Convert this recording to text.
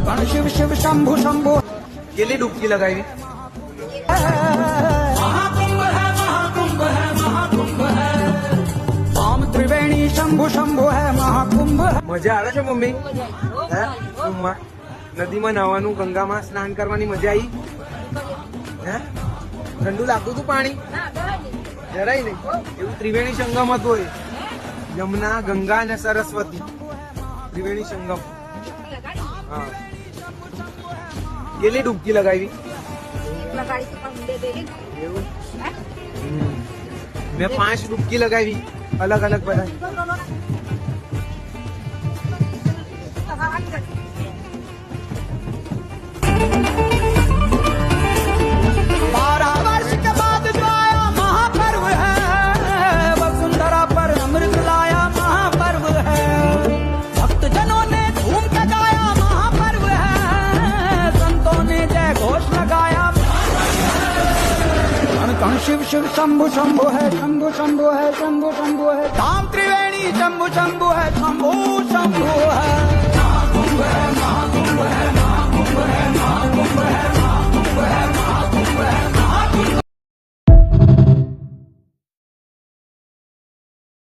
गण शिव शिव शंभु शंभु કેટલી ડૂબકી લગાવી? महाकुंभ है महाकुंभ है महाकुंभ है राम त्रिवेणी शंभु शंभु है महाकुंभ है। મજા આવે છે મમ્મી? હે? કુંભમાં નદીમાં નાહવાનું, ગંગામાં સ્નાન કરવાની મજા આવી? હે? ઠંડુ લાગતું હતું પાણી? જરાય નહીં. એવું ત્રિવેણી સંગમ હતું એ, યમુના, ગંગા અને સરસ્વતી ત્રિવેણી સંગમ. હા. કેટલી ડૂબકી લગાવી? એવું? મેં 5 ડૂબકી લગાવી, અલગ અલગ બધા. 12 वर्ष के बाद जो आया महापर्व है, वसुंधरा पर अमृत लाया महापर्व है, भक्तजनों ने झूम के गाया महापर्व है, संतों ने जय घोष लगाया। कण कण शिव शिव शंभु शंभु है शंभु शंभु है शंभु शंभु है, धाम त्रिवेणी शंभु शंभु है शंभु शंभु है।